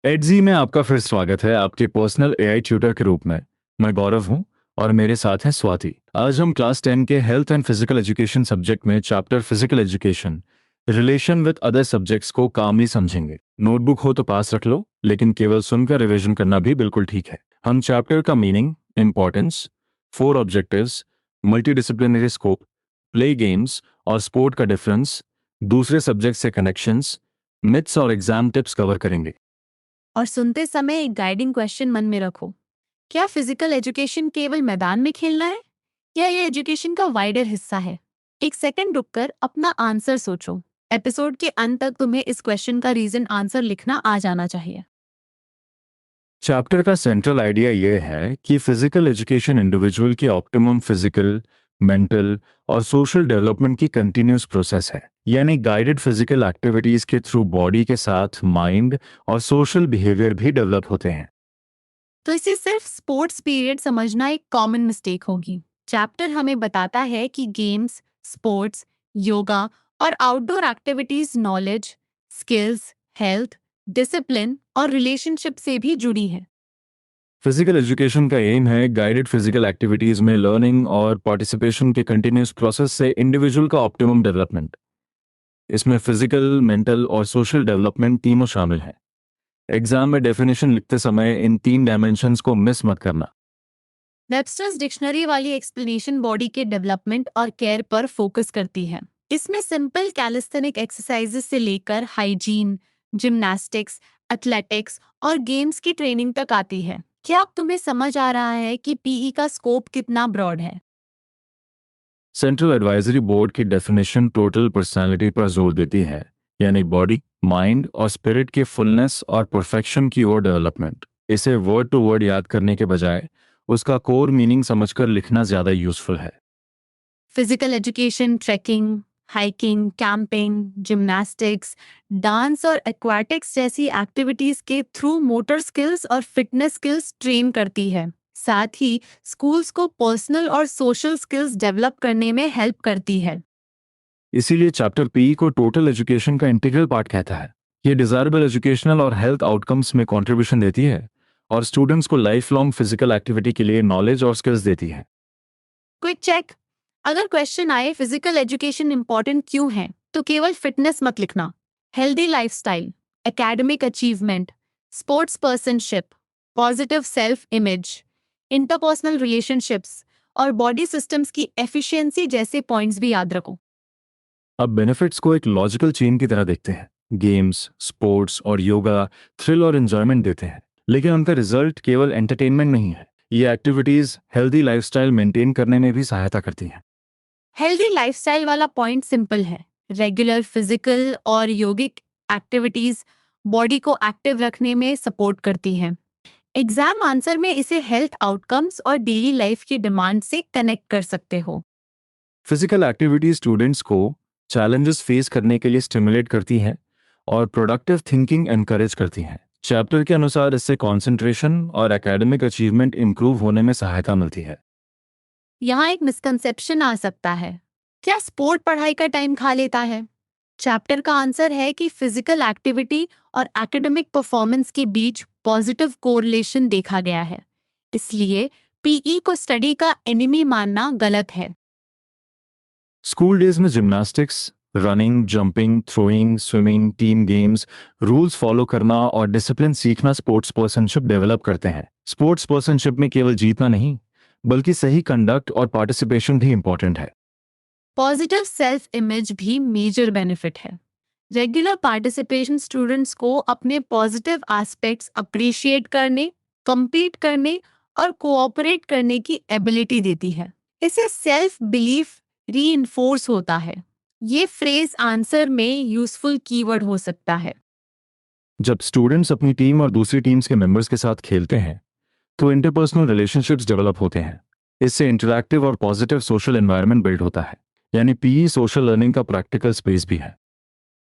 एडजी में आपका फिर स्वागत है आपके पर्सनल एआई ट्यूटर के रूप में। मैं गौरव हूं और मेरे साथ हैं स्वाति। आज हम क्लास 10 के health and physical education subject में chapter physical education relation with other subjects को कामली समझेंगे। नोटबुक हो तो पास रख लो, लेकिन केवल सुनकर रिवीजन करना भी बिल्कुल ठीक है। हम चैप्टर का meaning, importance, 4 objectives, multidisciplinary scope, play games और स्पोर्ट का डिफरेंस, दूसरे सब्जेक्ट से कनेक्शंस, मिथ्स और एग्जाम टिप्स कवर करेंगे। और सुनते समय एक गाइडिंग क्वेश्चन मन में रखो। क्या फिजिकल एजुकेशन केवल मैदान में खेलना है या ये एजुकेशन का वाइडर हिस्सा है? एक सेकंड रुककर अपना आंसर सोचो। एपिसोड के अंत तक तुम्हें इस क्वेश्चन का रीजन आंसर लिखना आ जाना चाहिए। चैप्टर का सेंट्रल आइडिया यह है कि फिजिकल एजुकेशन इंडिविजुअल की ऑप्टिमम फिजिकल, मेंटल और सोशल डेवलपमेंट की कंटिन्यूस प्रोसेस है। यानी गाइडेड फिजिकल एक्टिविटीज के थ्रू बॉडी के साथ माइंड और सोशल बिहेवियर भी डेवलप होते हैं। तो इसे सिर्फ स्पोर्ट्स पीरियड समझना एक कॉमन मिस्टेक होगी। चैप्टर हमें बताता है कि गेम्स, स्पोर्ट्स, योगा और outdoor activities knowledge, skills, health, discipline और रिलेशनशिप से भी जुड़ी है। फिजिकल एजुकेशन का एम है गाइडेड फिजिकल एक्टिविटीज में लर्निंग और पार्टिसिपेशन के कंटिन्यूस प्रोसेस से इंडिविजुअल का ऑप्टिमम डेवलपमेंट। इसमें फिजिकल, मेंटल और सोशल डेवलपमेंट तीनों शामिल हैं। एग्जाम में डेफिनेशन लिखते समय इन 3 डायमेंशंस को मिस मत करना। वेबस्टर्स डिक्शनरी वाली एक्सप्लेनेशन बॉडी के डेवलपमेंट और केयर पर फोकस करती है। इसमें सिंपल कैलिस्थेनिक एक्सरसाइजेस से लेकर हाइजीन, जिम्नास्टिक्स, एथलेटिक्स और गेम्स की ट्रेनिंग तक आती है। क्या अब तुम्हें समझ आ रहा है कि पीई का स्कोप कितना ब्रॉड है? सेंट्रल एडवाइजरी बोर्ड की डेफिनेशन टोटल पर्सनालिटी पर जोर देती है, यानी बॉडी, माइंड और स्पिरिट के फुलनेस और परफेक्शन की ओर डेवलपमेंट। इसे वर्ड टू वर्ड याद करने के बजाय उसका कोर मीनिंग समझकर लिखना ज्यादा यूजफुल है। Physical education trekking, hiking, camping, gymnastics, dance और एक्वाटिक्स जैसी एक्टिविटीज के थ्रू मोटर स्किल्स और फिटनेस स्किल्स ट्रेन करती है। साथ ही स्कूल्स को पर्सनल और सोशल स्किल्स डेवलप करने में हेल्प करती है। इसीलिए चैप्टर पी को टोटल एजुकेशन का इंटीग्रल पार्ट कहता है। ये डिजायरेबल एजुकेशनल और हेल्थ आउटकम्स में कंट्रीब्यूशन देती है और स्टूडेंट्स को लाइफ लॉन्ग फिजिकल एक्टिविटी के लिए नॉलेज और स्किल्स देती है। Quick check. अगर क्वेश्चन आए फिजिकल एजुकेशन इंपॉर्टेंट क्यों है, तो केवल फिटनेस मत लिखना। Healthy lifestyle, academic achievement, sportspersonship, positive self image, interpersonal relationships और बॉडी सिस्टम्स की एफिशिएंसी जैसे पॉइंट्स भी याद रखो। अब बेनिफिट्स को एक लॉजिकल चेन की तरह देखते हैं। गेम्स, स्पोर्ट्स और योगा थ्रिल और एंजॉयमेंट देते हैं, लेकिन उनका रिजल्ट केवल एंटरटेनमेंट नहीं है। ये एक्टिविटीज हेल्दी लाइफस्टाइल मेंटेन करने में भी सहायता करती हैं। हेल्दी लाइफस्टाइल वाला पॉइंट सिंपल है। रेगुलर फिजिकल और योगिक एक्टिविटीज बॉडी को एक्टिव रखने में सपोर्ट करती हैं। एग्जाम आंसर में इसे हेल्थ आउटकम्स और डेली लाइफ की डिमांड से कनेक्ट कर सकते हो। फिजिकल एक्टिविटीज स्टूडेंट्स को चैलेंजेस फेस करने के लिए स्टिमुलेट करती हैं और प्रोडक्टिव थिंकिंग एनकरेज करती हैं। चैप्टर के अनुसार इससे कंसंट्रेशन और एकेडमिक अचीवमेंट इंप्रूव होने में सहायता मिलती है। यहाँ एक मिसकंसेप्शन आ सकता है। क्या स्पोर्ट पढ़ाई का टाइम खा लेता है? चैप्टर का आंसर है कि फिजिकल एक्टिविटी और एकेडमिक परफॉर्मेंस के बीच पॉजिटिव कोरिलेशन देखा गया है। इसलिए पीई को स्टडी का एनिमी मानना गलत है। स्कूल डेज में gymnastics, running, jumping, throwing, swimming, team games, rules follow करना और डिसिप्लिन सीखना स्पोर्ट्स पर्सनशिप डेवलप करते हैं। स्पोर्ट्स पर्सनशिप में केवल जीतना नहीं, बल्कि सही कंडक्ट और पार्टिसिपेशन भी इंपॉर्टेंट है। पॉजिटिव सेल्फ इमेज भी मेजर बेनिफिट है। रेगुलर पार्टिसिपेशन स्टूडेंट्स को अपने पॉजिटिव एस्पेक्ट्स अप्रिशिएट करने, compete करने और कोऑपरेट करने की एबिलिटी देती है। इससे सेल्फ बिलीफ रीइंफोर्स होता है। ये फ्रेज आंसर में यूजफुल कीवर्ड हो सकता है। जब स्टूडेंट्स अपनी टीम और दूसरी टीम्स के मेंबर्स के साथ खेलते हैं, तो इंटरपर्सनल रिलेशनशिप्स डेवलप होते हैं। इससे इंटरैक्टिव और पॉजिटिव सोशल एनवायरनमेंट बिल्ड होता है। यानी पीई सोशल लर्निंग का प्रैक्टिकल स्पेस भी है।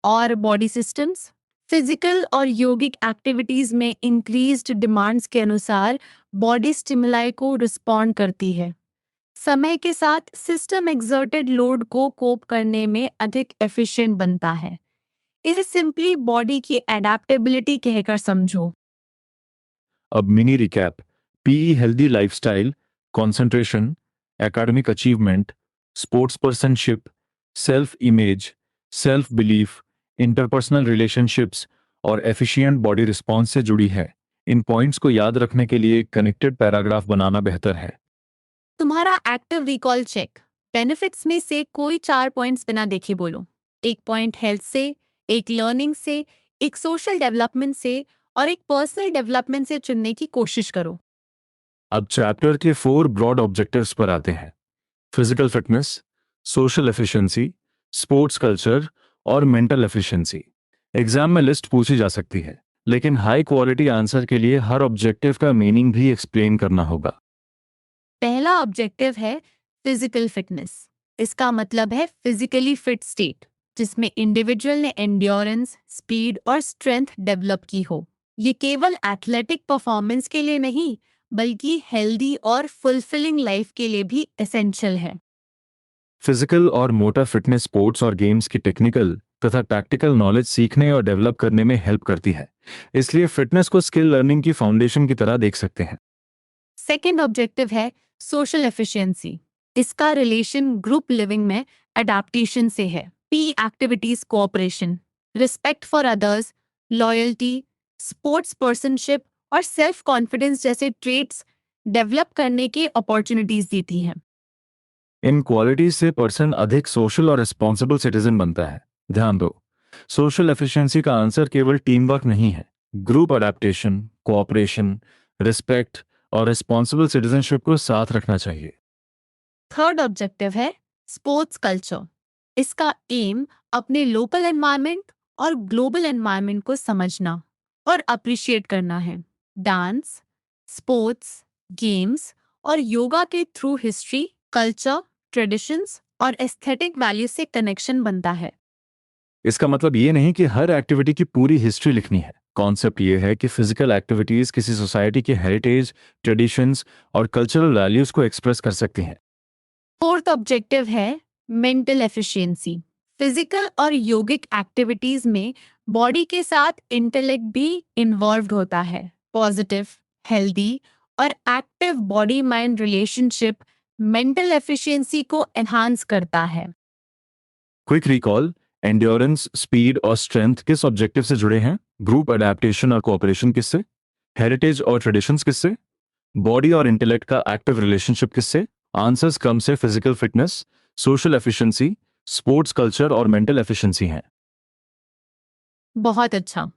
और बॉडी सिस्टम्स, फिजिकल और योगिक एक्टिविटीज में इंक्रीज्ड डिमांड्स के अनुसार बॉडी स्टिमुलाई को रिस्पॉन्ड करती है। समय के साथ सिस्टम एक्सर्टेड लोड को कोप करने में अधिक एफिशिएंट बनता है। इसे सिंपली बॉडी की एडेप्टेबिलिटी कहकर समझो। अब mini recap. PE healthy lifestyle, concentration, academic achievement, sportspersonship, self image, self belief, interpersonal relationships और एफिशिएंट बॉडी रिस्पॉन्स से जुड़ी है। इन पॉइंट्स को याद रखने के लिए कनेक्टेड पैराग्राफ बनाना बेहतर है। तुम्हारा एक्टिव रिकॉल चेक। बेनिफिट्स में से कोई 4 पॉइंट्स बिना देखे बोलो। एक पॉइंट हेल्थ से, एक लर्निंग से, एक सोशल डेवलपमेंट से और एक पर्सनल डेवलपमेंट से चुनने की कोशिश करो। अब चैप्टर के 4 ब्रॉड ऑब्जेक्टिव्स पर आते हैं। Physical fitness, social efficiency, sports culture और मेंटल एफिशिएंसी। एग्जाम में लिस्ट पूछी जा सकती है, लेकिन हाई क्वालिटी आंसर के लिए हर ऑब्जेक्टिव का मीनिंग भी एक्सप्लेन करना होगा। पहला ऑब्जेक्टिव है फिजिकल फिटनेस। इसका मतलब है फिजिकली फिट स्टेट, जिसमें इंडिविजुअल ने एंड्योरेंस, स्पीड और स्ट्रेंथ डेवलप की हो। ये केवल एथलेटिक परफॉर्मेंस के लिए नहीं, बल्कि हेल्दी और फुलफिलिंग लाइफ के लिए भी एसेंशियल है। फिजिकल और मोटर फिटनेस स्पोर्ट्स और गेम्स की टेक्निकल तथा टैक्टिकल नॉलेज सीखने और डेवलप करने में हेल्प करती है, इसलिए फिटनेस को स्किल लर्निंग की फाउंडेशन की तरह देख सकते हैं। सेकेंड ऑब्जेक्टिव है सोशल एफिशिएंसी। इसका रिलेशन ग्रुप लिविंग में अडेप्टेशन से है। P activities, cooperation, respect for others, loyalty, sportspersonship और सेल्फ कॉन्फिडेंस जैसे ट्रेट्स डेवलप करने की अपॉर्चुनिटीज देती हैं। इन क्वालिटीज से पर्सन अधिक सोशल और रिस्पॉन्सिबल सिटीजन बनता है। ध्यान दो, सोशल एफिशिएंसी का आंसर केवल टीम वर्क नहीं है। ग्रुप अडेप्टेशन, कोऑपरेशन, रिस्पेक्ट और रिस्पॉन्सिबल सिटीजनशिप को साथ रखना चाहिए। थर्ड ऑब्जेक्टिव है स्पोर्ट्स कल्चर। इसका एम अपने लोकल एनवायरनमेंट और ग्लोबल एनवायरनमेंट को समझना और अप्रिशिएट करना है। डांस, स्पोर्ट्स, गेम्स और योगा के थ्रू हिस्ट्री, कल्चर, ट्रेडिशंस और एस्थेटिक वैल्यू से कनेक्शन बनता है। इसका मतलब ये नहीं कि हर एक्टिविटी की पूरी हिस्ट्री लिखनी है। कॉन्सेप्ट ये है कि फिजिकल एक्टिविटीज किसी सोसाइटी के हेरिटेज, ट्रेडिशंस और कल्चरल वैल्यूज को एक्सप्रेस कर सकती हैं। फोर्थ ऑब्जेक्टिव है मेंटल एफिशिएंसी। फिजिकल और योगिक एक्टिविटीज में बॉडी के साथ इंटेलेक्ट भी इन्वॉल्व होता है। पॉजिटिव, हेल्दी और active body mind relationship mental efficiency को एनहांस करता है। Quick recall. एंड्योरेंस, स्पीड और स्ट्रेंथ किस ऑब्जेक्टिव से जुड़े हैं? ग्रुप अडेप्टेशन और कोऑपरेशन किससे? हेरिटेज और ट्रेडिशंस किससे? बॉडी और इंटेलेक्ट का एक्टिव रिलेशनशिप किससे? आंसर्स कम से physical fitness, social efficiency, sports culture और मेंटल एफिशिएंसी हैं। बहुत अच्छा।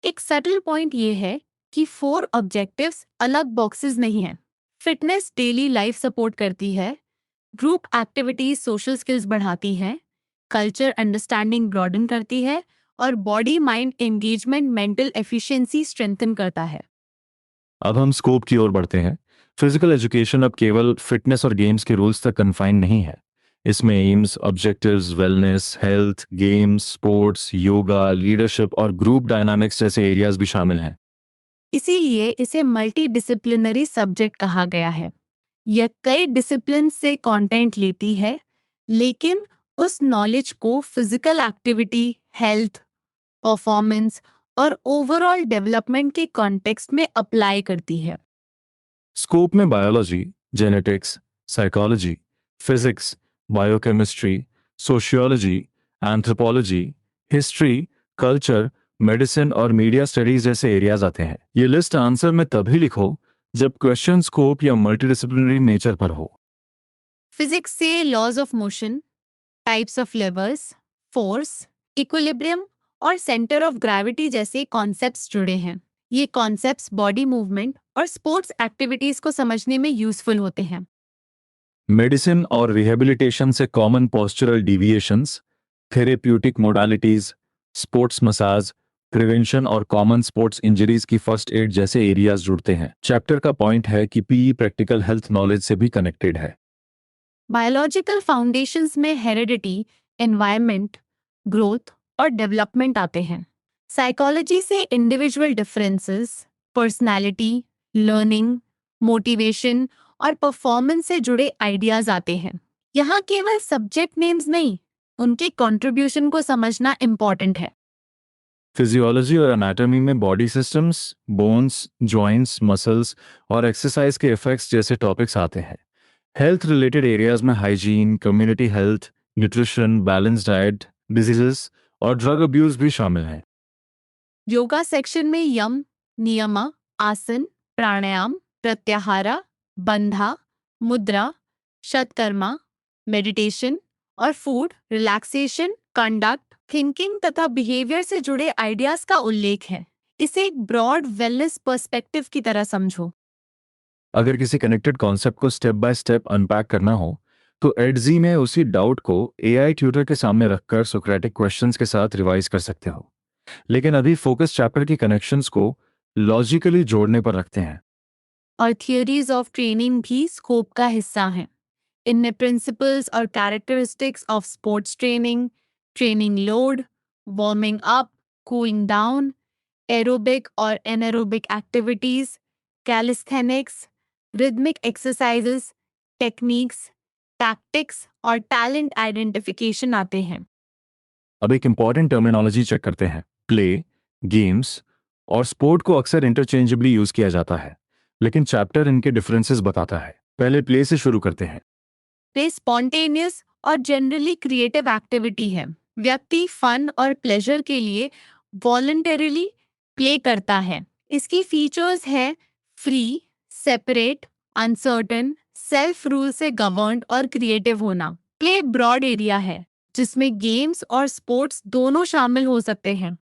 एक सटल पॉइंट ये है कि 4 ऑब्जेक्टिव्स अलग बॉक्सेस नहीं हैं। फिटनेस डेली लाइफ सपोर्ट करती है, ग्रुप एक्टिविटीज सोशल स्किल्स बढ़ाती है, कल्चर अंडरस्टैंडिंग ब्रॉडन करती है और body mind engagement mental efficiency strengthen करता है। अब हम स्कोप की ओर बढ़ते हैं। फिजिकल एजुकेशन अब केवल फिटनेस और गेम्स के रूल्स तक कन्फाइंड नहीं है। इसमें AIIMS, objectives, wellness, health, games, sports, yoga, leadership और ग्रुप डायनामिक्स जैसे एरियाज भी शामिल हैं। इसीलिए इसे मल्टी डिसिप्लिनरी सब्जेक्ट कहा गया है। यह कई डिसिप्लिन से कंटेंट लेती है, लेकिन उस नॉलेज को फिजिकल एक्टिविटी, हेल्थ, परफॉर्मेंस और ओवरऑल डेवलपमेंट के कॉन्टेक्स्ट में अप्लाई करती है। स्कोप में biology, genetics, psychology, physics, biochemistry, sociology, anthropology, history, culture, medicine और मीडिया स्टडीज जैसे एरियाज आते हैं। ये लिस्ट आंसर में तभी लिखो जब क्वेश्चन स्कोप या मल्टीडिसिप्लिनरी नेचर पर हो। फिजिक्स से laws of motion, types of levers, force, equilibrium और सेंटर ऑफ ग्रेविटी जैसे कॉन्सेप्ट्स जुड़े हैं। ये कॉन्सेप्ट्स बॉडी मूवमेंट और स्पोर्ट्स एक्टिविटीज को समझने में यूजफुल होते हैं। मेडिसिन और रिहेबिलिटेशन से common postural deviations, therapeutic modalities, sports massage, prevention और कॉमन स्पोर्ट्स इंजरीज की फर्स्ट एड जैसे एरियाज जुड़ते हैं। चैप्टर का पॉइंट है कि पीई प्रैक्टिकल हेल्थ नॉलेज से भी कनेक्टेड है। बायोलॉजिकल फाउंडेशंस में हेरिडिटी, एनवायरनमेंट, ग्रोथ और डेवलपमेंट आते हैं। साइकोलॉजी से individual differences, personality, learning, motivation और परफॉर्मेंस से जुड़े आइडियाज आते हैं। यहाँ केवल सब्जेक्ट नेम्स नहीं, उनके कंट्रीब्यूशन को समझना इम्पॉर्टेंट है। फिजियोलॉजी और एनाटॉमी में body systems, bones, joints, muscles और एक्सरसाइज के इफेक्ट्स जैसे टॉपिक्स आते हैं। हेल्थ रिलेटेड एरियाज में hygiene, community health, nutrition, balance diet, diseases और ड्रग अब्यूज भी शामिल हैं। योगा सेक्शन में यम, नियमा, आसन, प्राणायाम, प्रत्याहारा, बंधा, मुद्रा, शतकर्मा, मेडिटेशन और फूड, रिलैक्सेशन, कंडक्ट, थिंकिंग तथा बिहेवियर से जुड़े आइडियाज का उल्लेख है। इसे एक ब्रॉड वेलनेस पर्सपेक्टिव की तरह समझो। अगर किसी कनेक्टेड कॉन्सेप्ट को स्टेप बाय स्टेप अनपैक करना हो तो एडजी में उसी डाउट को एआई ट्यूटर के सामने रखकर सोक्रेटिक क्वेश्चंस के साथ रिवाइज कर सकते हो। लेकिन अभी फोकस चैप्टर की कनेक्शंस को लॉजिकली जोड़ने पर रखते हैं। और थियोरीज ऑफ ट्रेनिंग भी स्कोप का हिस्सा हैं। इनमें प्रिंसिपल्स और characteristics of sports training, training load, warming up, cooling down, aerobic और anaerobic activities, calisthenics, rhythmic exercises, techniques, tactics और टैलेंट आइडेंटिफिकेशन आते हैं। अब एक इंपॉर्टेंट टर्मिनोलॉजी चेक करते हैं। प्ले, गेम्स और स्पोर्ट को अक्सर इंटरचेंजेबली यूज किया जाता है, लेकिन चैप्टर इनके डिफरेंसेस बताता है। पहले प्ले से शुरू करते हैं। प्ले स्पॉन्टेनियस और जनरली क्रिएटिव एक्टिविटी है। व्यक्ति फन और प्लेजर के लिए वॉलंटरीली प्ले करता है। इसकी फीचर्स है free, separate, uncertain, self rule से गवर्न्ड और क्रिएटिव होना। प्ले ब्रॉड एरिया है जिसमें गेम्स और स्पोर्ट्स दोनों शामिल हो सकते हैं।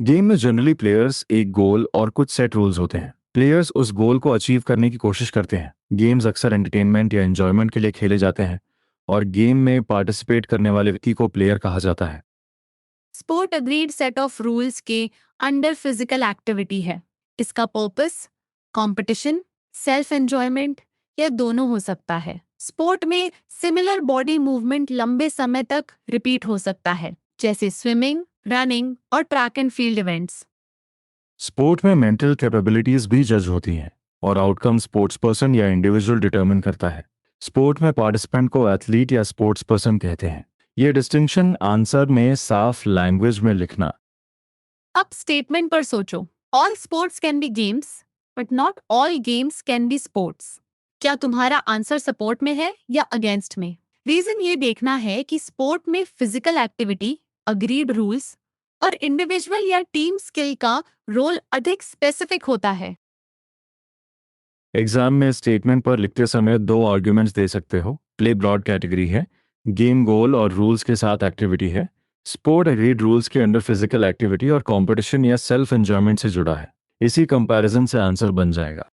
गेम में जनरली प्लेयर्स एक गोल और कुछ सेट रूल्स होते हैं। प्लेयर्स उस गोल को अचीव करने की कोशिश करते हैं। गेम्स अक्सर एंटरटेनमेंट या एंजॉयमेंट के लिए खेले जाते हैं और गेम में पार्टिसिपेट करने वाले व्यक्ति को प्लेयर कहा जाता है। Sport agreed set of rules के अंडर फिजिकल एक्टिविटी है। इसका पर्पस कंपटीशन, सेल्फ एंजॉयमेंट या दोनों हो सकता है। स्पोर्ट में सिमिलर बॉडी मूवमेंट लंबे समय तक रिपीट हो सकता है, जैसे स्विमिंग, रनिंग और track and field events. Sport में मेंटल कैपेबिलिटीज भी जज होती हैं और आउटकम स्पोर्ट्स पर्सन या इंडिविजुअल डिटरमिन करता है। स्पोर्ट में पार्टिसिपेंट को एथलीट या स्पोर्ट्स पर्सन कहते हैं। ये डिस्टिंक्शन आंसर में साफ लैंग्वेज में लिखना। अब स्टेटमेंट पर सोचो। All sports can be games but not all games can be sports. क्या तुम्हारा आंसर सपोर्ट में है या अगेंस्ट में? रीजन ये देखना है कि स्पोर्ट में फिजिकल एक्टिविटी, अग्रीड रूल्स और इंडिविजुअल या टीम स्किल का रोल अधिक स्पेसिफिक होता है। एग्जाम में स्टेटमेंट पर लिखते समय दो आर्ग्यूमेंट्स दे सकते हो। प्ले ब्रॉड कैटेगरी है, गेम गोल और रूल्स के साथ एक्टिविटी है। स्पोर्ट एग्रीड रूल्स के अंडर फिजिकल एक्टिविटी और कंपटीशन या सेल्फ एंजॉयमेंट से जुड़ा है। इसी कंपैरिजन से आंसर बन जाएगा।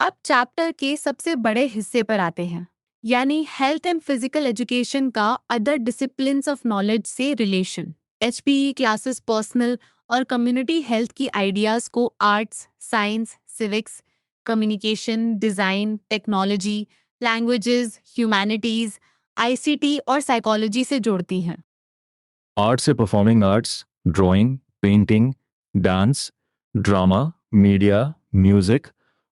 अब चैप्टर के सबसे बड़े हिस्से पर आते हैं, यानी हेल्थ एंड फिजिकल एजुकेशन का अदर डिसिप्लिन्स ऑफ नॉलेज से रिलेशन। एचपीई क्लासेस पर्सनल और कम्युनिटी हेल्थ की आइडियाज को arts, science, civics, communication, design, technology, languages, humanities, ICT और साइकोलॉजी से जोड़ती हैं। आर्ट से performing arts, drawing, painting, dance, drama, media, music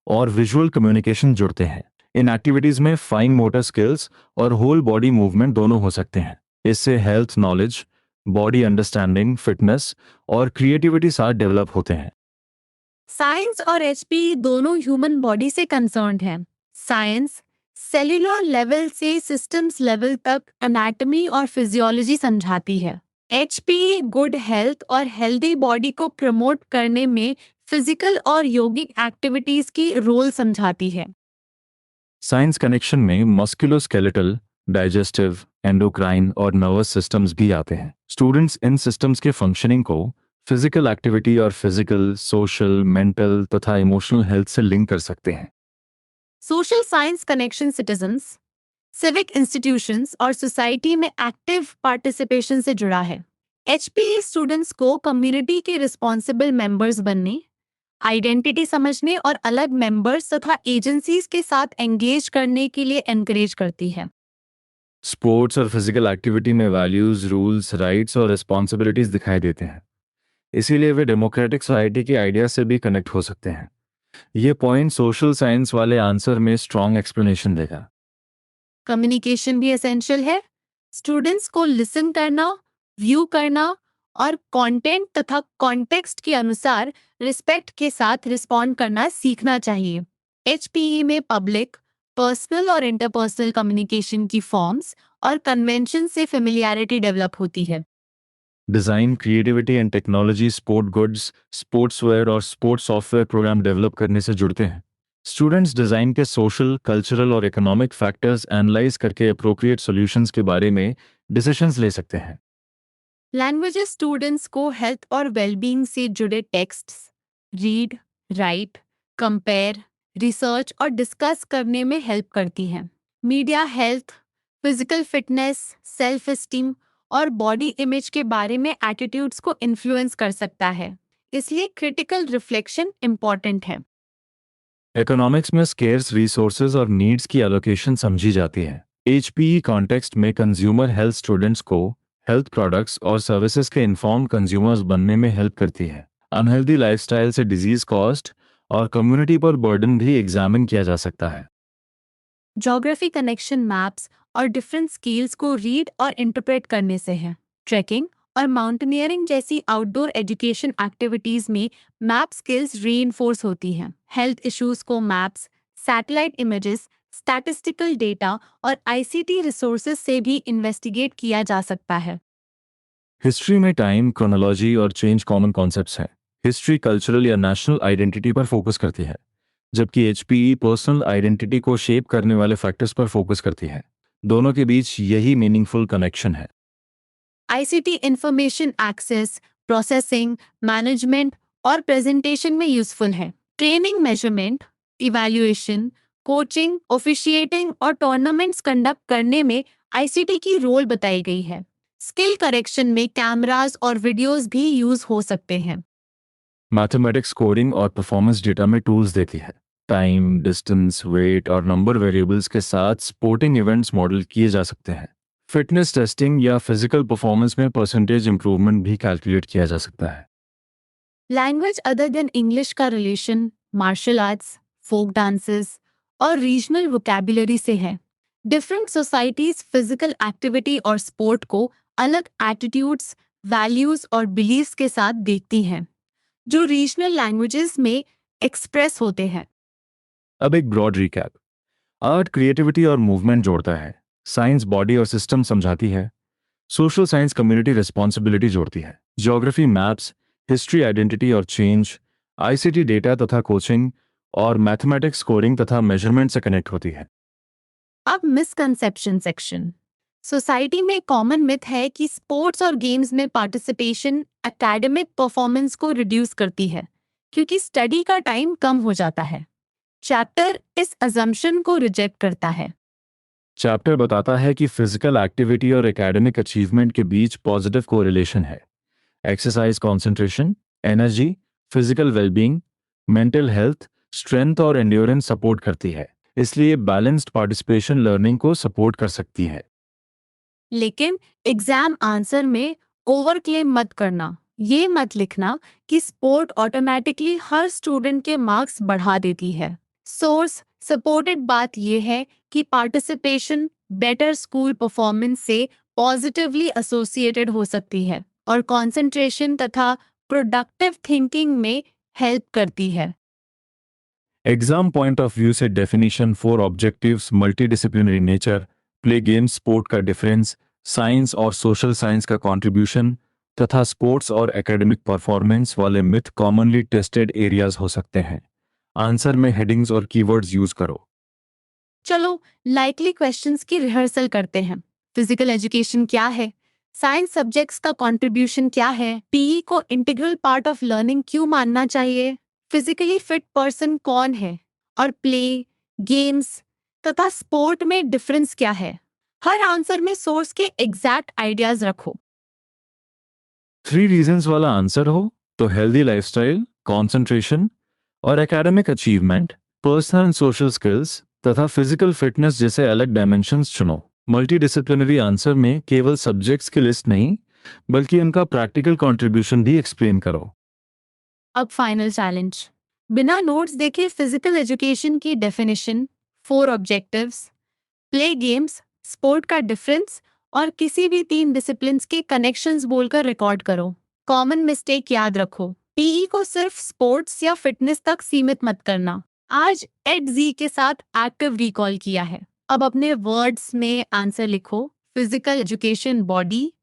और विजुअल कम्युनिकेशन जुड़ते हैं। इन एक्टिविटीज में फाइन मोटर स्किल्स और होल बॉडी मूवमेंट दोनों हो सकते हैं। इससे health knowledge, body understanding, fitness और क्रिएटिविटी साथ डेवलप होते हैं। साइंस और एचपी दोनों ह्यूमन बॉडी से कंसर्न्ड हैं। साइंस सेल्यूलर लेवल से सिस्टम्स लेवल तक एनाटॉमी और फिजियोलॉजी समझाती है। एचपी गुड हेल्थ और हेल्दी बॉडी को प्रमोट करने में फिजिकल और योगिक एक्टिविटीज की रोल समझाती है। साइंस कनेक्शन में मस्कुलोस्केलेटल, डाइजेस्टिव, एंडोक्राइन और नर्वस सिस्टम्स भी आते हैं। स्टूडेंट्स इन सिस्टम्स के फंक्शनिंग को फिजिकल एक्टिविटी और फिजिकल, सोशल, मेंटल तथा इमोशनल हेल्थ से लिंक कर सकते हैं। Social science connection citizens, civic institutions और सोसाइटी में एक्टिव पार्टिसिपेशन से जुड़ा है। एचपीई स्टूडेंट्स को कम्युनिटी के रिस्पॉन्सिबल मेंबर्स बनने, आइडेंटिटी समझने और अलग मेंबर्स तथा एजेंसीज के साथ एंगेज करने के लिए एनकरेज करती है। स्पोर्ट्स और फिजिकल एक्टिविटी में वैल्यूज, रूल्स, राइट्स और रिस्पॉन्सिबिलिटीज दिखाई देते हैं। इसीलिए वे डेमोक्रेटिक सोसाइटी के आइडिया से भी कनेक्ट हो सकते हैं। ये पॉइंट सोशल साइंस वाले आंसर में स्ट्रॉन्ग एक्सप्लेनेशन देगा। कम्युनिकेशन भी एसेंशियल है। स्टूडेंट्स को लिसन करना, व्यू करना और कंटेंट तथा कॉन्टेक्स्ट के अनुसार रिस्पेक्ट के साथ रिस्पॉन्ड करना सीखना चाहिए। एचपीई में पब्लिक, पर्सनल और इंटरपर्सनल कम्युनिकेशन की फॉर्म्स और कन्वेंशन से फेमिलियरिटी डेवलप होती है। Design, creativity and technology, sport goods, sportswear और स्पोर्ट्स सॉफ्टवेयर प्रोग्राम डेवलप करने से जुड़ते हैं। स्टूडेंट्स डिज़ाइन के सोशल, कल्चरल और इकोनॉमिक फैक्टर्स एनालाइज करके अप्रोप्रिएट सॉल्यूशंस के बारे में डिसीजंस ले सकते हैं। लैंग्वेजेस स्टूडेंट्स को हेल्थ और वेलबींग से जुड़े texts read, right, compare, research और डिस्कस करने में हेल्प करती हैं। Media health, physical fitness, self esteem और बॉडी इमेज के बारे में एटीट्यूड्स को इन्फ्लुएंस कर सकता है, इसलिए क्रिटिकल रिफ्लेक्शन इम्पॉर्टेंट है। इकोनॉमिक्स में स्केर्स रिसोर्सेज और नीड्स की एलोकेशन समझी जाती है। एचपीई कॉन्टेक्स्ट में कंज्यूमर हेल्थ स्टूडेंट्स को हेल्थ प्रोडक्ट्स और सर्विसेज के इन्फॉर्म कंज्यूमर्स बनने में हेल्प करती है। अनहेल्दी लाइफस्टाइल से डिजीज कॉस्ट और कम्युनिटी पर बर्डन भी एग्जामिन किया जा सकता है। ज्योग्राफी कनेक्शन मैप्स और डिफरेंट स्केल्स को रीड और इंटरप्रेट करने से है। ट्रैकिंग और माउंटेनियरिंग जैसी आउटडोर एजुकेशन एक्टिविटीज में मैप स्किल्स रीइंफोर्स होती हैं। हेल्थ इश्यूज को maps, satellite images, statistical data और आईसीटी रिसोर्सेज से भी इन्वेस्टिगेट किया जा सकता है। हिस्ट्री में टाइम, क्रोनोलॉजी और चेंज कॉमन कॉन्सेप्ट्स हैं। हिस्ट्री कल्चरल या नेशनल आइडेंटिटी पर फोकस करती है, जबकि एचपीई पर्सनल आइडेंटिटी को शेप करने वाले फैक्टर्स पर फोकस करती है। दोनों के बीच यही मीनिंगफुल कनेक्शन है। ICT information access, processing, management और प्रेजेंटेशन में यूजफुल है। Training, measurement, evaluation, coaching, officiating और टूर्नामेंट्स कंडक्ट करने में आईसीटी की रोल बताई गई है। स्किल करेक्शन में कैमरास और वीडियोस भी यूज हो सकते हैं। मैथमेटिक्स स्कोरिंग और परफॉर्मेंस डेटा में टूल्स देती है। टाइम, डिस्टेंस, वेट और नंबर वेरिएबल्स के साथ स्पोर्टिंग इवेंट्स मॉडल किए जा सकते हैं। फिटनेस टेस्टिंग या फिजिकल परफॉर्मेंस में परसेंटेज इंप्रूवमेंट भी कैलकुलेट किया जा सकता है। लैंग्वेज अदर देन इंग्लिश का relation martial arts, folk dances और रीजनल वोकैबुलरी से है। डिफरेंट सोसाइटीज फिजिकल एक्टिविटी और स्पोर्ट को अलग एटीट्यूड्स, वैल्यूज और बिलीव्स के साथ देखती हैं, जो रीजनल लैंग्वेजेस में एक्सप्रेस होते हैं। अब एक ब्रॉड रिकैप। आर्ट क्रिएटिविटी और मूवमेंट जोड़ता है। साइंस बॉडी और सिस्टम समझाती है। सोशल साइंस कम्युनिटी रिस्पॉन्सिबिलिटी जोड़ती है। ज्योग्राफी मैप्स, हिस्ट्री आइडेंटिटी और चेंज, आईसीटी डेटा तथा कोचिंग और मैथमेटिक्स स्कोरिंग तथा मेजरमेंट से कनेक्ट होती है। अब मिसकंसेप्शन सेक्शन। सोसाइटी में कॉमन मिथ है कि स्पोर्ट्स और गेम्स में पार्टिसिपेशन एकेडमिक परफॉर्मेंस को रिड्यूस करती है, क्योंकि स्टडी का टाइम कम हो जाता है। चैप्टर इस अजम्पशन को रिजेक्ट करता है। चैप्टर बताता है कि फिजिकल एक्टिविटी और एकेडमिक अचीवमेंट के बीच पॉजिटिव कोरिलेशन है। Exercise concentration, energy, physical wellbeing, mental health, strength और एंड्योरेंस सपोर्ट करती है। इसलिए बैलेंस्ड पार्टिसिपेशन लर्निंग को सपोर्ट कर सकती है। लेकिन एग्जाम आंसर में ओवर क्लेम मत करना। ये मत लिखना कि स्पोर्ट ऑटोमेटिकली हर स्टूडेंट के मार्क्स बढ़ा देती है। सोर्स सपोर्टेड बात यह है कि पार्टिसिपेशन बेटर स्कूल परफॉर्मेंस से पॉजिटिवली एसोसिएटेड हो सकती है और कंसंट्रेशन तथा प्रोडक्टिव थिंकिंग में हेल्प करती है। एग्जाम पॉइंट ऑफ व्यू से definition, 4 objectives, multidisciplinary nature, play game sport का डिफरेंस, साइंस और सोशल साइंस का कंट्रीब्यूशन तथा स्पोर्ट्स और एकेडमिक परफॉर्मेंस वाले मिथ कॉमनली टेस्टेड एरियाज हो सकते हैं। आंसर में हेडिंग्स और कीवर्ड्स यूज करो। चलो लाइकली क्वेश्चंस की रिहर्सल करते हैं। फिजिकल एजुकेशन क्या है? साइंस सब्जेक्ट्स का कंट्रीब्यूशन क्या है? पीई को इंटीग्रल पार्ट ऑफ लर्निंग क्यों मानना चाहिए? फिजिकली फिट पर्सन कौन है? और प्ले, गेम्स तथा स्पोर्ट में डिफरेंस क्या है? हर आंसर में सोर्स के एग्जैक्ट आइडियाज रखो। 3 रीजंस वाला आंसर हो तो हेल्दी लाइफस्टाइल, कंसंट्रेशन और academic achievement, personal and social skills तथा फिजिकल फिटनेस जैसे अलग डायमेंशंस चुनो। मल्टीडिसिप्लिनरी आंसर में केवल सब्जेक्ट्स की लिस्ट नहीं, बल्कि उनका प्रैक्टिकल कंट्रीब्यूशन भी एक्सप्लेन करो। अब फाइनल चैलेंज। बिना नोट्स देखे फिजिकल एजुकेशन की definition, 4 objectives, play games, sport का डिफरेंस और किसी भी 3 डिसिप्लिन्स के कनेक्शंस बोलकर रिकॉर्ड करो। कॉमन मिस्टेक याद रखो, पीई को सिर्फ स्पोर्ट्स या फिटनेस तक सीमित मत करना। आज एड के साथ एक्टिव रिकॉल किया है, अब अपने वर्ड्स में आंसर लिखो। फिजिकल एजुकेशन बॉडी,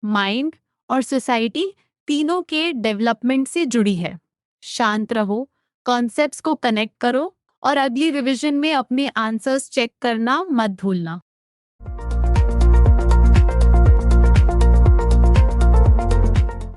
माइंड और सोसाइटी तीनों के डेवलपमेंट से जुड़ी है। शांत रहो, कॉन्सेप्ट्स को कनेक्ट करो और अगली रिवीजन में अपने आंसर्स चेक करना मत भूलना।